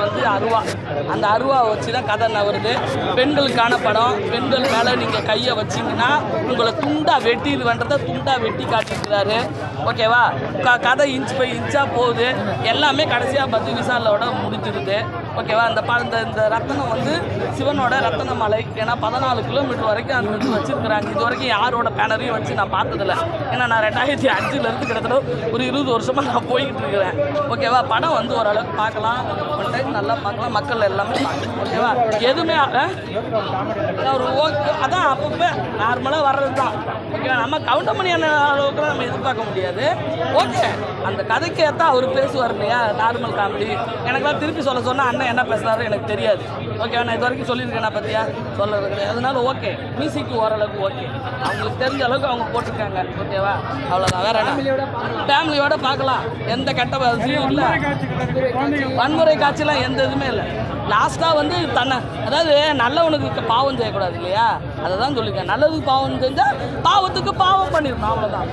வந்து அருவா, அந்த அருவாவை வச்சு தான் கதை நவருது. பெண்களுக்கான படம். பெண்கள் மேலே நீங்கள் கையை வச்சிங்கன்னா உங்களை துண்டாக வெட்டிடுவேன்றதை துண்டாக வெட்டி காட்டிட்டுறாரு. ஓகேவா? கதை இன்ச் பை இன்ச்சாக போகுது. எல்லாமே கடைசியாக 10 விசாலோட முடிஞ்சிருது. ஓகேவா? இந்த ரத்தனம் வந்து சிவனோட ரத்தன மலை. ஏன்னா 14 கிலோமீட்டர் வரைக்கும் அந்த இது வச்சுருக்குறாங்க. இது வரைக்கும் யாரோட பேனரையும் வச்சு நான் பார்த்ததில்ல. ஏன்னா நான் 2005 கிட்டத்தட்ட ஒரு 20 வருஷமாக நான் போய்கிட்டு இருக்கிறேன். ஓகேவா? படம் வந்து ஓரளவுக்கு பார்க்கலாம், ஒன் டைம் நல்லா பார்க்கலாம், மக்கள் எல்லாமே பார்க்கலாம். ஓகேவா? எதுவுமே ஒரு ஓகே, அதான் அப்பப்போ நார்மலாக வர்றது தான். ஓகேவா? நம்ம கவுண்டர் பண்ணி அளவுக்கு நம்ம எதிர்பார்க்க முடியாது. ஓகே, அந்த கதைக்கு ஏற்றா அவர் பேசுவார் இல்லையா, நார்மல் காமெடி. எனக்குலாம் திருப்பி சொன்னால் அண்ணன் என்ன பேசுகிறாரு எனக்கு தெரியாது. ஓகேவா? நான் இது வரைக்கும் சொல்லியிருக்கேன், நான் பற்றியா சொல்கிறது கிடையாது. அதனால ஓகே, மியூசிக்கு ஓரளவுக்கு ஓகே, அவங்களுக்கு தெரிஞ்ச அளவுக்கு அவங்க போட்டிருக்காங்க. ஓகேவா? அவ்வளோதான். வேற என்ன, ஃபேமிலியோட பார்க்கலாம். எந்த கெட்ட வசதியும் இல்லை, வன்முறை காட்சிலாம் எந்த இதுவுமே இல்லை. லாஸ்ட்டாக வந்து அதாவது நல்லவனுக்கு பாவம் செய்யக்கூடாது இல்லையா, அதை தான் சொல்லியிருக்கேன். நல்லதுக்கு பாவம் செஞ்சால் பாவத்துக்கு பாவம் பண்ணிடணும், அவ்வளோதான்.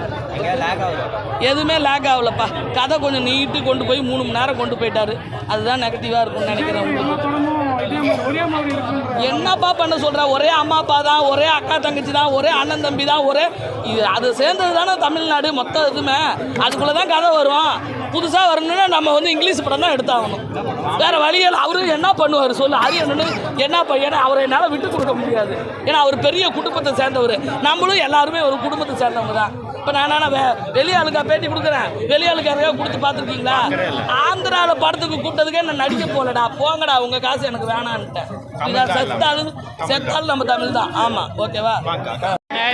எதுவுமே லேக் ஆகலப்பா. கதை கொஞ்சம் நீட்டு கொண்டு போய் 3 மணி நேரம் கொண்டு போயிட்டாரு. அதுதான் நெகட்டிவாக இருக்கும்னு நினைக்கிறேன். என்னப்பா பண்ண சொல்கிற? ஒரே அம்மா அப்பா தான், ஒரே அக்கா தங்கச்சி தான், ஒரே அண்ணன் தம்பி தான், ஒரே இது அது சேர்ந்தது தானே தமிழ்நாடு மொத்தம். இதுமே அதுக்குள்ளே தான் கதை வரும். புதுசாக வரணும்னா நம்ம வந்து இங்கிலீஷ் படம் தான் எடுத்தாகணும். வேறு வழிகள். அவரு என்ன பண்ணுவார் சொல்லு? அரியணுன்னு என்ன பையனை அவரை என்னால் விட்டு கொடுக்க முடியாது. ஏன்னா அவர் பெரிய குடும்பத்தை சேர்ந்தவர். நம்மளும் எல்லாருமே ஒரு குடும்பத்தை சேர்ந்தவங்க தான். இப்போ நான் வெளியாளுக்கா பேட்டி கொடுக்குறேன், வெளியாளுக்கு யாரையா கொடுத்து பார்த்துருக்கீங்களா? ஆந்திராவில் படத்துக்கு கூப்பிட்டதுக்கே நான் நடிக்க போகலடா, போங்கடா உங்கள் காசு எனக்கு வேணான்ட்டேன். செத்தாலும் நம்ம தமிழ் தான். ஆமாம், ஓகேவா?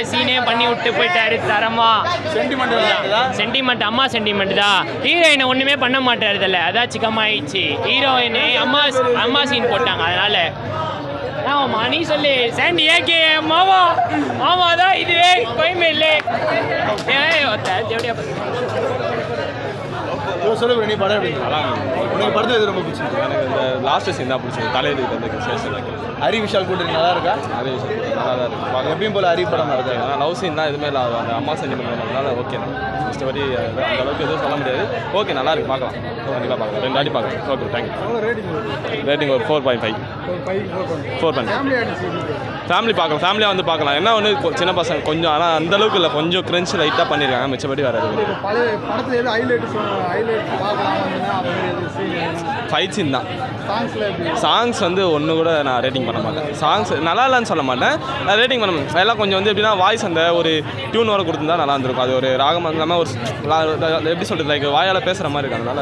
சீனே பண்ணி விட்டு போயிட்டாரு. தரமா சென்டிமெண்ட், அம்மா சென்டிமெண்ட் தான். ஹீரோயினை ஒண்ணுமே பண்ண மாட்டாருதில்ல, அதான் சிக்கமாயிடுச்சு. ஹீரோயினு அம்மா சீன் போட்டாங்க. அதனால ஆமாம்மா, நீ சொல்லு சாண்டி. ஏகே மாமா தான் இதுவே கோயமே இல்லை. சொல்லுங்க, நீ படம் எப்படி உனக்கு படத்தில் எது ரொம்ப பிடிச்சிருக்கு? எனக்கு இந்த லாஸ்ட் சீன் தான் பிடிச்சது. தலையில் வந்து சேஷன் ஹரி விஷால் கூட்டு நல்லா இருக்கா? ஹரி விஷால் நல்லா தான் இருக்குது. எப்பயும் போல் ஹரி படம் தான் இருக்குது. ஆனால் லவ் சீன் தான் எதுவுமே இல்லை. அந்த அம்மா சென்டிமெண்ட் பண்ணதுனால ஓகே தான். மிஸ்டபடி அந்த அளவுக்கு எதுவும் சொல்ல முடியாது. ஓகே, நல்லா இருக்குது, பார்க்கலாம், கண்டிப்பாக பார்க்கலாம். 2 வாட்டி பார்க்கலாம். Okay, thank you. ரேட்டிங் ஒரு 4.5. 4.5. ஃபேமிலி பார்க்கலாம், ஃபேமிலியாக வந்து பார்க்கலாம். என்ன ஒன்று சின்ன பசங்க கொஞ்சம், ஆனால் அந்தளவுக்கு இல்லை, கொஞ்சம் கிரென்ச் லைட்டாக பண்ணியிருக்காங்க, மிச்சபடி வராது. ஃபைட் சீன் தான். சாங்ஸ் வந்து ஒன்று கூட நான் ரேட்டிங் பண்ண மாட்டேன். சாங்ஸ் நல்லா இல்லைன்னு சொல்ல மாட்டேன், நான் ரேட்டிங் பண்ண மாட்டேன். எல்லாம் கொஞ்சம் வந்து எப்படின்னா வாய்ஸ் அந்த ஒரு டியூன் வர கொடுத்துருந்தா நல்லா இருந்திருக்கும். அது ஒரு ராகம் இல்லாமல் ஒரு எப்படி சொல்கிறது, லைக் வாயால் பேசுகிற மாதிரி இருக்கிறதுனால.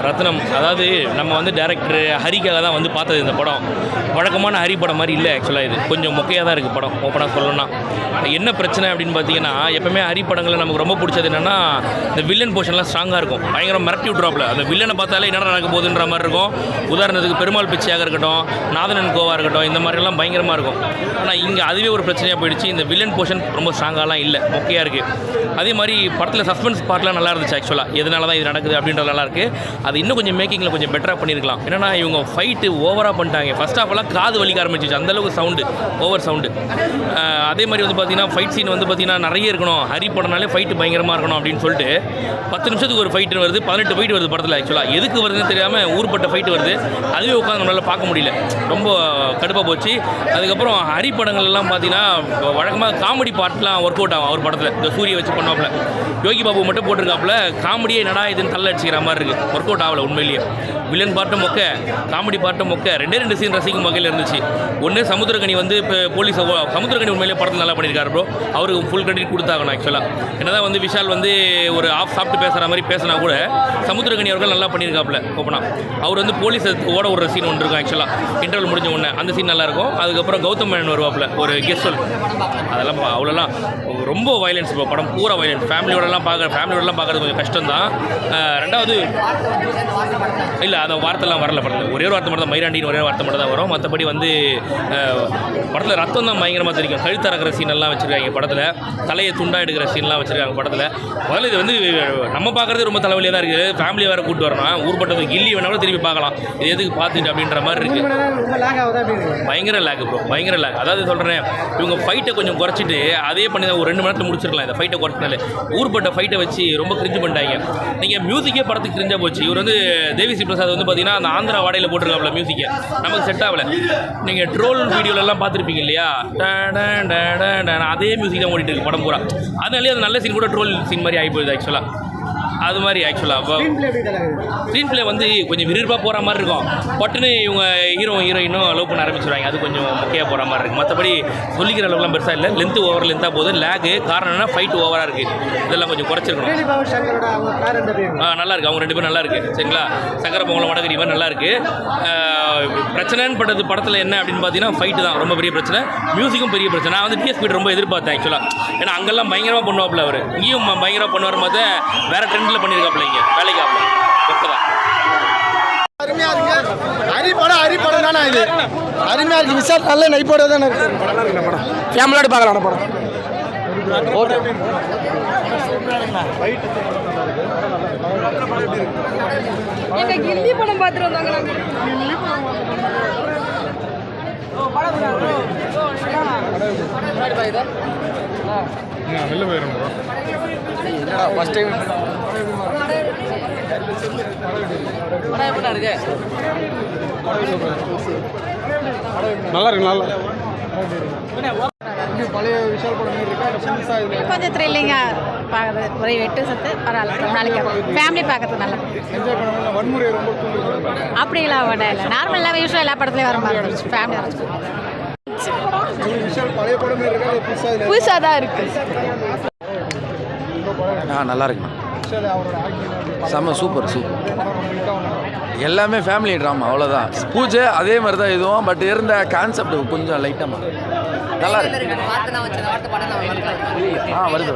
ரத்னம், அதாவது நம்ம வந்து டேரக்டர் ஹரிக்காக தான் வந்து பார்த்தது இந்த படம். வழக்கமான ஹரி படம் மாதிரி இல்லை. ஆக்சுவலாக இது கொஞ்சம் மொக்கையாக தான் இருக்குது படம். ஓப்பனாக சொல்லணும்னா என்ன பிரச்சனை அப்படின்னு பார்த்தீங்கன்னா, எப்போவுமே ஹரி படங்களில் நமக்கு ரொம்ப பிடிச்சது என்னென்னா, இந்த வில்லன் போர்ஷன்லாம் ஸ்ட்ராங்காக இருக்கும். பயங்கரம் மிரட்டி விட்றாப்புல. அந்த வில்லனை பார்த்தாலே என்ன நடக்க போகுதுன்ற மாதிரி இருக்கும். உதாரணத்துக்கு பெருமாள் பிச்சையாக இருக்கட்டும், நாதனன் கோவா இருக்கட்டும், இந்த மாதிரிலாம் பயங்கரமாக இருக்கும். ஆனால் இங்கே அதுவே ஒரு பிரச்சனையாக போயிடுச்சு. இந்த வில்லன் போர்ஷன் ரொம்ப ஸ்ட்ராங்காலாம் இல்லை, மொக்கையாக இருக்குது. அதே மாதிரி படத்தில் சஸ்பென்ஸ் பார்ட்லாம் நல்லா இருந்துச்சு. ஆக்சுவலாக எதனால தான் இது நடக்குது அப்படின்றது நல்லாயிருக்கு. அது இன்னும் கொஞ்சம் மேக்கிங்கில் கொஞ்சம் பெட்டராக பண்ணியிருக்கலாம். என்னென்னா இவங்க ஃபைட்டு ஓவராக பண்ணிட்டாங்க. ஃபஸ்ட் ஆஃப்லாம் காது வலிக்க ஆரம்பிச்சிச்சு, அந்தளவுக்கு சவுண்டு, ஓவர் சவுண்டு. அதே மாதிரி வந்து பார்த்தீங்கன்னா ஃபைட் சீன் வந்து பார்த்தீங்கன்னா நிறைய இருக்கணும். ஹரி படம்னாலே ஃபைட்டு பயங்கரமாக இருக்கணும் அப்படின்னு சொல்லிட்டு 10 நிமிஷத்துக்கு ஒரு ஃபைட்டு வருது, 18 ஃபைட்டு வருது படத்தில். ஆக்சுவலாக எதுக்கு வருதுன்னு தெரியாமல் ஊர்பட்ட ஃபைட்டு வருது. அதுவே உட்காந்து நம்மளால் பார்க்க முடியல, ரொம்ப கடுப்பாக போச்சு. அதுக்கப்புறம் ஹரி படங்கள்லாம் பார்த்தீங்கன்னா வழக்கமாக காமெடி பார்ட்லாம் ஒர்க் அவுட் ஆகும். அவர் படத்தில் இந்த சூரிய வச்சு பண்ணுவாப்புல, யோகி பாபு மட்டும் போட்டிருக்காப்புல. காமெடியே என்னடா இதுன்னு தள்ள அடிச்சிக்கிற மாதிரி இருக்குது. ஒர்க் அவுட் ஆகலை உண்மையிலேயே. வில்லன் பாட்டும் மொக்க, காமெடி பாட்டும் மொக்க. 2 சீன் ரசிக்கும் வகையில் இருந்துச்சு. ஒன்று சமுத்திரக்கனி வந்து இப்போ போலீஸ் சமுத்திரக்கனி உண்மையிலேயே படத்தில் நல்லா பண்ணியிருக்காரு ப்ரோ. அவருக்கு ஃபுல் கிரெடிட் கொடுத்தாகணும். ஆக்சுவலாக என்னதான் வந்து விஷால் வந்து ஒரு ஆஃப் சாப்பிட்டு பேசுகிற மாதிரி பேசினா கூட சமுத்திரக்கனி அவர்கள் நல்லா பண்ணியிருக்காப்புல. ஓப்பனாக அவர் வந்து போலீஸ் ஓட விடுற சீன் ஒன்று இருக்கும். ஆக்சுவலாக இன்டர்வல் முடிஞ்ச உடனே அந்த சீன் நல்லாயிருக்கும். அதுக்கப்புறம் கௌதம் மேனன் வருவாப்புல ஒரு கெஸ்ட் சொல், அதெல்லாம் அவ்வளோலாம் ரொம்ப வயலன்ஸ். இப்போ படம் பூரா வயலன்ஸ். ஃபேமிலியோடலாம் பார்க்குறது கொஞ்சம் கஷ்டம் தான். ரெண்டாவது இல்லை, அந்த வார்த்தைலாம் வரல படத்தில். ஒரே ஒரு வார்த்தை மட்டும் தான், மயிராண்டின்னு ஒரே வார்த்தை மட்டும் தான் வரும். மற்றபடி வந்து படத்தில் ரத்தம் தான் பயங்கரமாக தெரியும். கழுத்தறக்கிற சீன் எல்லாம் வச்சுருக்காங்க படத்தில். தலையை துண்டாக எடுக்கிற சீன்லாம் வச்சுருக்காங்க படத்தில். முதல்ல இது வந்து நம்ம பார்க்குறது ரொம்ப தலைவலியாக தான் இருக்குது. ஃபேமிலியை வேறு கூப்பிட்டு வரணும். ஊர்பட்டது கில்லி வேணாலும் திரும்பி பார்க்கலாம். இது எதுக்கு பார்த்துட்டு அப்படின்ற மாதிரி இருக்குது. பயங்கர லேக் ப்ரோ, பயங்கர லேக். அதாவது சொல்கிறேன், இவங்க ஃபைட்டை கொஞ்சம் குறைச்சிட்டு அதே பண்ணி தான் ஒரு 2 மணி நேரத்தில் முடிச்சிருக்கலாம். இந்த ஃபைட்டை குறைச்சினாலே ஊர்பட்ட ஃபைட்டை வச்சு ரொம்ப கிரிஞ்சு பண்ணிட்டாங்க. நீங்கள் மியூசிக்கே படத்துக்கு கிரிஞ்சாக போச்சு. இவர் வந்து தேவிஸ்ரீ பிரசாத் வந்து பார்த்தீங்கன்னா அந்த ஆந்திரா வாடையில் போட்டிருக்காப்புல மியூசிக்கை நமக்கு செட் ஆகலை. நீங்கள் ட்ரோல் வீடியோலலாம் பார்த்துருப்பீங்க இல்லையா, அதே மியூசிக் தான் ஓடிட்டு இருக்கு படம் பூரா. அதனாலே அது நல்ல சீன் கூட ட்ரோல் சீன் மாதிரி ஆகி போகுது ஆக்சுவலாக. அது மாதிரி ஆக்சுவலாக ஸ்க்ரீன் பிளே வந்து கொஞ்சம் விறுவிறுப்பாக போகிற மாதிரி இருக்கும். பட்டுன்னு இவங்க ஹீரோயினும் லவ் பண்ண ஆரம்பிச்சிடுவாங்க. அது கொஞ்சம் மொக்கையாக போகிற மாதிரி இருக்குது. மற்றபடி சொல்லிக்கிற அளவுலாம் பெருசாக இல்லை. லென்த்து ஓவர் லென்த்தாக போகுது. லேகு காரணம் என்ன, ஃபைட் ஓவராக இருக்குது. இதெல்லாம் கொஞ்சம் குறைச்சிருக்கணும். நல்லா இருக்குது. அவங்க 2 பேரும் நல்லா இருக்குது. சரிங்களா, சக்கர பொங்கல் வடகரி மாதிரி நல்லா இருக்குது. பிரச்சனைன்னு பட்டது படத்தில் என்ன அப்படின்னு பார்த்தீங்கன்னா ஃபைட்டு தான் ரொம்ப பெரிய பிரச்சனை. மியூசிக்கும் பெரிய பிரச்சனை. நான் வந்து டிஎஸ் ஸ்பீட் ரொம்ப எதிர்பார்த்தேன் ஆக்சுவலாக. ஏன்னா அங்கெல்லாம் பயங்கரமாக பண்ணுவாப்புல அவர். இங்கேயும் பயங்கரமாக பண்ணுவார். போது வேறு ட்ரெண்டில் பண்ணியிருக்காப்புல இங்கே வேலைக்காப்புல தான். அருமையா இருக்கு. அரிப்படம் தானே இது. அருமையா இருக்கு. விஷால் நல்ல நைப்போட தானே இருக்கு. ஃபேமிலியோட பார்க்கலாம் படம். எங்க கில்லி படம் பார்த்துட்டு வந்தாங்க. வெளில போயிடும். ஃபர்ஸ்ட் டைம் நல்லா இருக்கு. நல்லா பழைய விஷால் படம் இருக்கா? கொஞ்சம் த்ரில்லிங்காக பார்க்குறது. ஒரே வெட்டு சத்து பரவாயில்ல. நாளைக்கு ஃபேமிலி பார்க்கறது நல்லா என்ஜாய் பண்ண. வன்முறை ரொம்ப அப்படிலாம் ஒன்றும் இல்லை. நார்மலாக யூஸ்வலாக எல்லா படத்துலையும் வர மாதிரி இருந்துச்சு. ஃபேமிலி வச்சு விஷால் பழைய படம் இருக்கா? புதுசாக தான் இருக்கு. நல்லா இருக்குண்ணா. செம்ம சூப்பர். எல்லாமே ஃபேமிலி ட்ராமா, அவ்வளோதான். பூஜை அதே மாதிரி தான் இதுவும். பட் இருந்த கான்செப்ட் கொஞ்சம் லைட்டாக நல்லா இருக்கு. வருது.